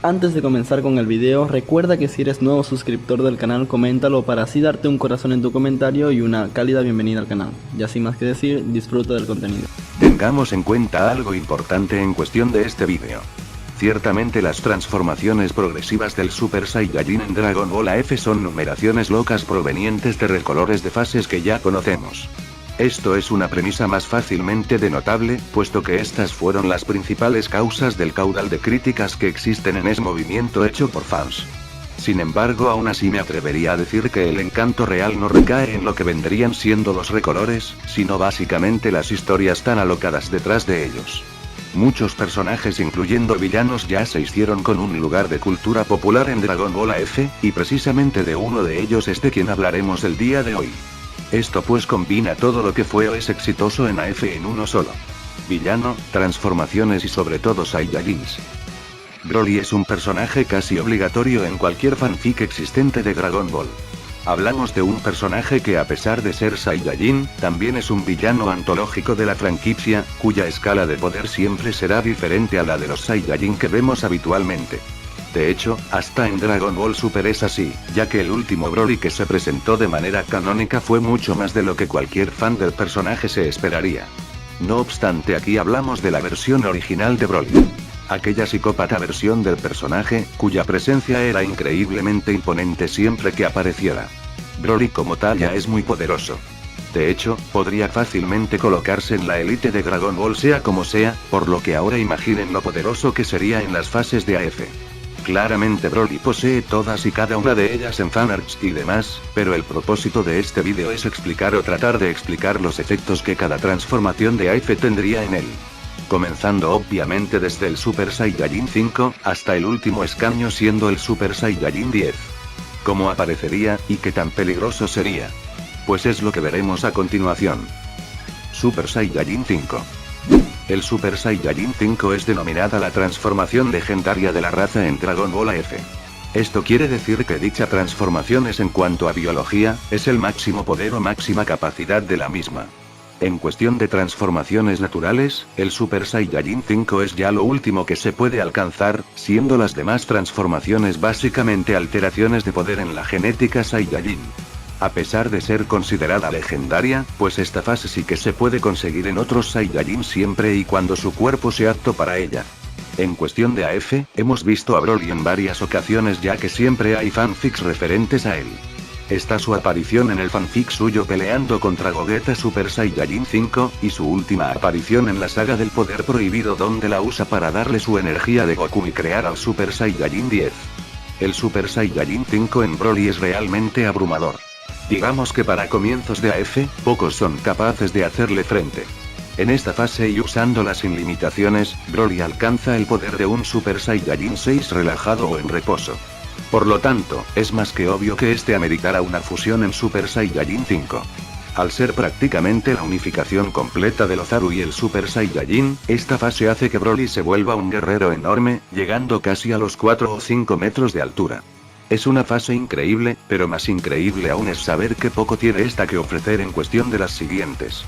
Antes de comenzar con el video, recuerda que si eres nuevo suscriptor del canal, coméntalo para así darte un corazón en tu comentario y una cálida bienvenida al canal. Y sin más que decir, disfruta del contenido. Tengamos en cuenta algo importante en cuestión de este vídeo. Ciertamente las transformaciones progresivas del Super Saiyajin en Dragon Ball AF son numeraciones locas provenientes de recolores de fases que ya conocemos. Esto es una premisa más fácilmente denotable, puesto que estas fueron las principales causas del caudal de críticas que existen en ese movimiento hecho por fans. Sin embargo, aún así me atrevería a decir que el encanto real no recae en lo que vendrían siendo los recolores, sino básicamente las historias tan alocadas detrás de ellos. Muchos personajes incluyendo villanos ya se hicieron con un lugar de cultura popular en Dragon Ball AF, y precisamente de uno de ellos es de quien hablaremos el día de hoy. Esto pues combina todo lo que fue o es exitoso en AF en uno solo. Villano, transformaciones y sobre todo Saiyajins. Broly es un personaje casi obligatorio en cualquier fanfic existente de Dragon Ball. Hablamos de un personaje que a pesar de ser Saiyajin, también es un villano antológico de la franquicia, cuya escala de poder siempre será diferente a la de los Saiyajin que vemos habitualmente. De hecho, hasta en Dragon Ball Super es así, ya que el último Broly que se presentó de manera canónica fue mucho más de lo que cualquier fan del personaje se esperaría. No obstante, aquí hablamos de la versión original de Broly. Aquella psicópata versión del personaje, cuya presencia era increíblemente imponente siempre que apareciera. Broly como tal ya es muy poderoso. De hecho, podría fácilmente colocarse en la élite de Dragon Ball sea como sea, por lo que ahora imaginen lo poderoso que sería en las fases de AF. Claramente Broly posee todas y cada una de ellas en fanarts y demás, pero el propósito de este vídeo es explicar o tratar de explicar los efectos que cada transformación de AF tendría en él. Comenzando obviamente desde el Super Saiyajin 5, hasta el último escaño siendo el Super Saiyajin 10. ¿Cómo aparecería, y qué tan peligroso sería? Pues es lo que veremos a continuación. Super Saiyajin 5. El Super Saiyajin 5 es denominada la transformación legendaria de la raza en Dragon Ball AF. Esto quiere decir que dicha transformación es en cuanto a biología, es el máximo poder o máxima capacidad de la misma. En cuestión de transformaciones naturales, el Super Saiyajin 5 es ya lo último que se puede alcanzar, siendo las demás transformaciones básicamente alteraciones de poder en la genética Saiyajin. A pesar de ser considerada legendaria, pues esta fase sí que se puede conseguir en otros Saiyajin siempre y cuando su cuerpo sea apto para ella. En cuestión de AF, hemos visto a Broly en varias ocasiones ya que siempre hay fanfics referentes a él. Está su aparición en el fanfic suyo peleando contra Gogeta Super Saiyajin 5, y su última aparición en la saga del poder prohibido donde la usa para darle su energía de Goku y crear al Super Saiyajin 10. El Super Saiyajin 5 en Broly es realmente abrumador. Digamos que para comienzos de AF, pocos son capaces de hacerle frente. En esta fase y usándola sin limitaciones, Broly alcanza el poder de un Super Saiyajin 6 relajado o en reposo. Por lo tanto, es más que obvio que este ameritará una fusión en Super Saiyajin 5. Al ser prácticamente la unificación completa del Ozaru y el Super Saiyajin, esta fase hace que Broly se vuelva un guerrero enorme, llegando casi a los 4 o 5 metros de altura. Es una fase increíble, pero más increíble aún es saber qué poco tiene esta que ofrecer en cuestión de las siguientes.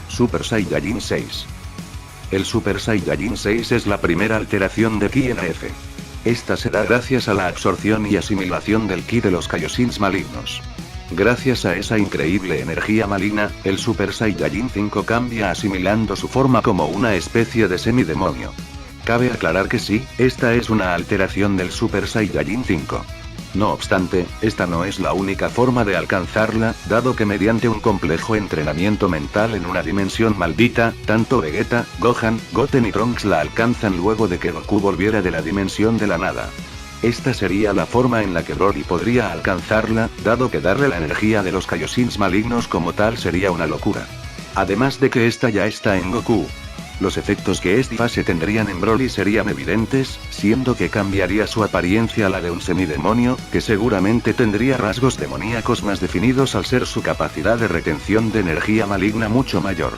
Super Saiyajin 6. El Super Saiyajin 6 es la primera alteración de Ki en AF. Esta se da gracias a la absorción y asimilación del Ki de los Kaioshins malignos. Gracias a esa increíble energía maligna, el Super Saiyajin 5 cambia asimilando su forma como una especie de semidemonio. Cabe aclarar que sí, esta es una alteración del Super Saiyajin 5. No obstante, esta no es la única forma de alcanzarla, dado que mediante un complejo entrenamiento mental en una dimensión maldita, tanto Vegeta, Gohan, Goten y Trunks la alcanzan luego de que Goku volviera de la dimensión de la nada. Esta sería la forma en la que Broly podría alcanzarla, dado que darle la energía de los Kaioshins malignos como tal sería una locura. Además de que esta ya está en Goku. Los efectos que esta fase tendrían en Broly serían evidentes, siendo que cambiaría su apariencia a la de un semidemonio, que seguramente tendría rasgos demoníacos más definidos al ser su capacidad de retención de energía maligna mucho mayor.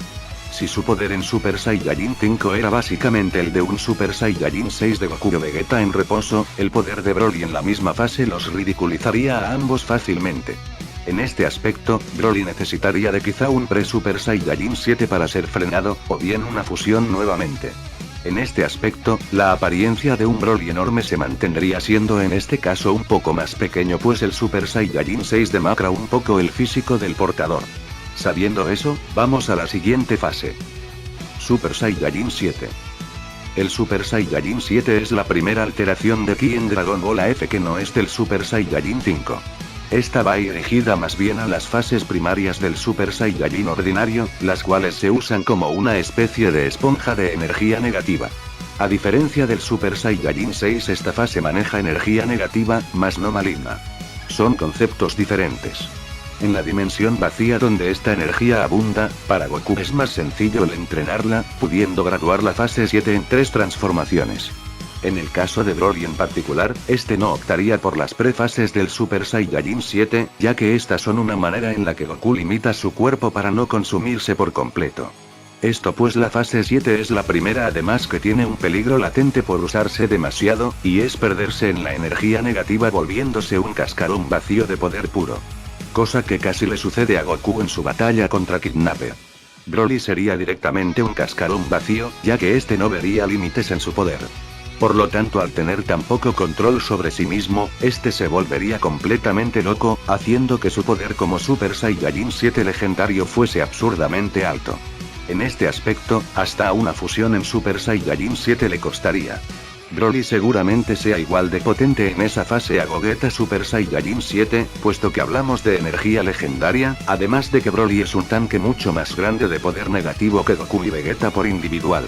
Si su poder en Super Saiyajin 5 era básicamente el de un Super Saiyajin 6 de Goku o Vegeta en reposo, el poder de Broly en la misma fase los ridiculizaría a ambos fácilmente. En este aspecto, Broly necesitaría de quizá un pre-Super Saiyajin 7 para ser frenado, o bien una fusión nuevamente. En este aspecto, la apariencia de un Broly enorme se mantendría siendo en este caso un poco más pequeño, pues el Super Saiyajin 6 demacra un poco el físico del portador. Sabiendo eso, vamos a la siguiente fase. Super Saiyajin 7. El Super Saiyajin 7 es la primera alteración de Ki en Dragon Ball AF que no es del Super Saiyajin 5. Esta va dirigida más bien a las fases primarias del Super Saiyajin ordinario, las cuales se usan como una especie de esponja de energía negativa. A diferencia del Super Saiyajin 6, esta fase maneja energía negativa, más no maligna. Son conceptos diferentes. En la dimensión vacía donde esta energía abunda, para Goku es más sencillo el entrenarla, pudiendo graduar la fase 7 en 3 transformaciones. En el caso de Broly en particular, este no optaría por las prefases del Super Saiyajin 7, ya que estas son una manera en la que Goku limita su cuerpo para no consumirse por completo. Esto pues la fase 7 es la primera, además que tiene un peligro latente por usarse demasiado, y es perderse en la energía negativa volviéndose un cascarón vacío de poder puro. Cosa que casi le sucede a Goku en su batalla contra Kidnapper. Broly sería directamente un cascarón vacío, ya que este no vería límites en su poder. Por lo tanto, al tener tan poco control sobre sí mismo, este se volvería completamente loco, haciendo que su poder como Super Saiyajin 7 legendario fuese absurdamente alto. En este aspecto, hasta una fusión en Super Saiyajin 7 le costaría. Broly seguramente sea igual de potente en esa fase a Gogeta Super Saiyajin 7, puesto que hablamos de energía legendaria, además de que Broly es un tanque mucho más grande de poder negativo que Goku y Vegeta por individual.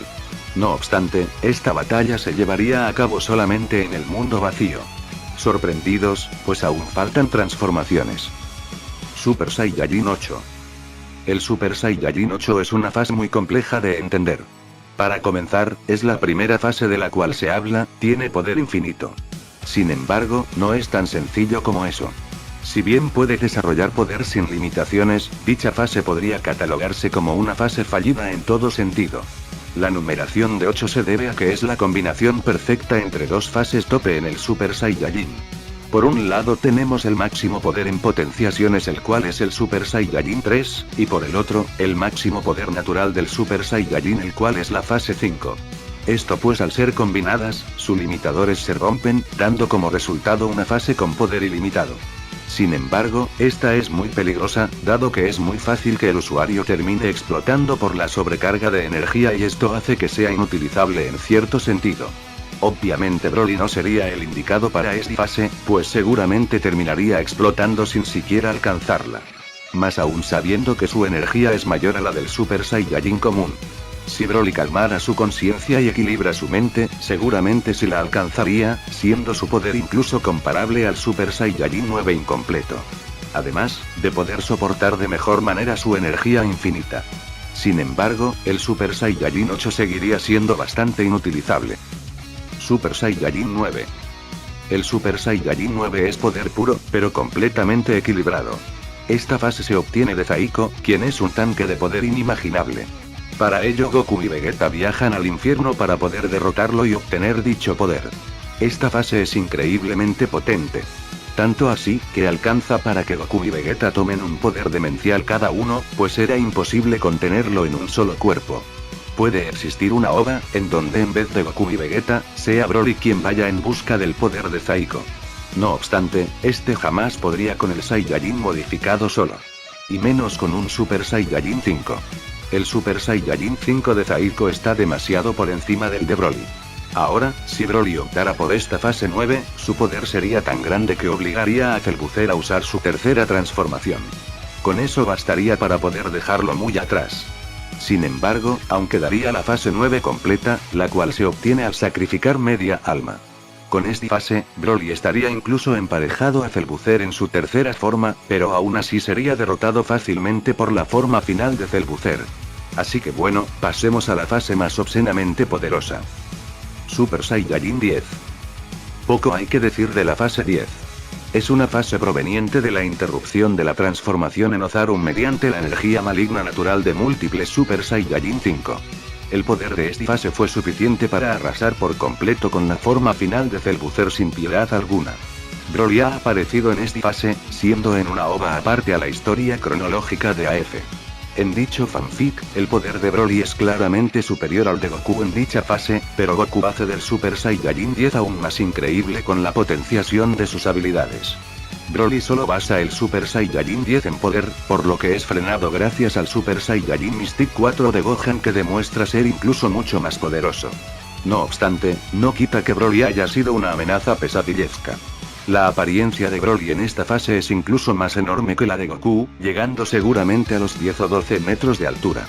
No obstante, esta batalla se llevaría a cabo solamente en el mundo vacío. Sorprendidos, pues aún faltan transformaciones. Super Saiyajin 8. El Super Saiyajin 8 es una fase muy compleja de entender. Para comenzar, es la primera fase de la cual se habla, tiene poder infinito. Sin embargo, no es tan sencillo como eso. Si bien puede desarrollar poder sin limitaciones, dicha fase podría catalogarse como una fase fallida en todo sentido. La numeración de 8 se debe a que es la combinación perfecta entre dos fases tope en el Super Saiyajin. Por un lado tenemos el máximo poder en potenciaciones, el cual es el Super Saiyajin 3, y por el otro, el máximo poder natural del Super Saiyajin, el cual es la fase 5. Esto pues al ser combinadas, sus limitadores se rompen, dando como resultado una fase con poder ilimitado. Sin embargo, esta es muy peligrosa, dado que es muy fácil que el usuario termine explotando por la sobrecarga de energía y esto hace que sea inutilizable en cierto sentido. Obviamente Broly no sería el indicado para esta fase, pues seguramente terminaría explotando sin siquiera alcanzarla. Más aún sabiendo que su energía es mayor a la del Super Saiyajin común. Si Broly calmara su conciencia y equilibra su mente, seguramente sí la alcanzaría, siendo su poder incluso comparable al Super Saiyajin 9 incompleto. Además, de poder soportar de mejor manera su energía infinita. Sin embargo, el Super Saiyajin 8 seguiría siendo bastante inutilizable. Super Saiyajin 9. El Super Saiyajin 9 es poder puro, pero completamente equilibrado. Esta fase se obtiene de Zaiko, quien es un tanque de poder inimaginable. Para ello Goku y Vegeta viajan al infierno para poder derrotarlo y obtener dicho poder. Esta fase es increíblemente potente. Tanto así, que alcanza para que Goku y Vegeta tomen un poder demencial cada uno, pues era imposible contenerlo en un solo cuerpo. Puede existir una OVA, en donde en vez de Goku y Vegeta, sea Broly quien vaya en busca del poder de Zaiko. No obstante, este jamás podría con el Saiyajin modificado solo. Y menos con un Super Saiyajin 5. El Super Saiyajin 5 de Zaiko está demasiado por encima del de Broly. Ahora, si Broly optara por esta fase 9, su poder sería tan grande que obligaría a Cellbuzzer a usar su tercera transformación. Con eso bastaría para poder dejarlo muy atrás. Sin embargo, aún quedaría la fase 9 completa, la cual se obtiene al sacrificar media alma. Con esta fase, Broly estaría incluso emparejado a Cellbuzzer en su tercera forma, pero aún así sería derrotado fácilmente por la forma final de Cellbuzzer. Así que bueno, pasemos a la fase más obscenamente poderosa. Super Saiyajin 10. Poco hay que decir de la fase 10. Es una fase proveniente de la interrupción de la transformación en Ozaru mediante la energía maligna natural de múltiples Super Saiyajin 5. El poder de esta fase fue suficiente para arrasar por completo con la forma final de Cellbuzzer sin piedad alguna. Broly ha aparecido en esta fase, siendo en una OVA aparte a la historia cronológica de AF. En dicho fanfic, el poder de Broly es claramente superior al de Goku en dicha fase, pero Goku hace del Super Saiyajin 10 aún más increíble con la potenciación de sus habilidades. Broly solo basa el Super Saiyajin 10 en poder, por lo que es frenado gracias al Super Saiyajin Mystic 4 de Gohan que demuestra ser incluso mucho más poderoso. No obstante, no quita que Broly haya sido una amenaza pesadillesca. La apariencia de Broly en esta fase es incluso más enorme que la de Goku, llegando seguramente a los 10 o 12 metros de altura.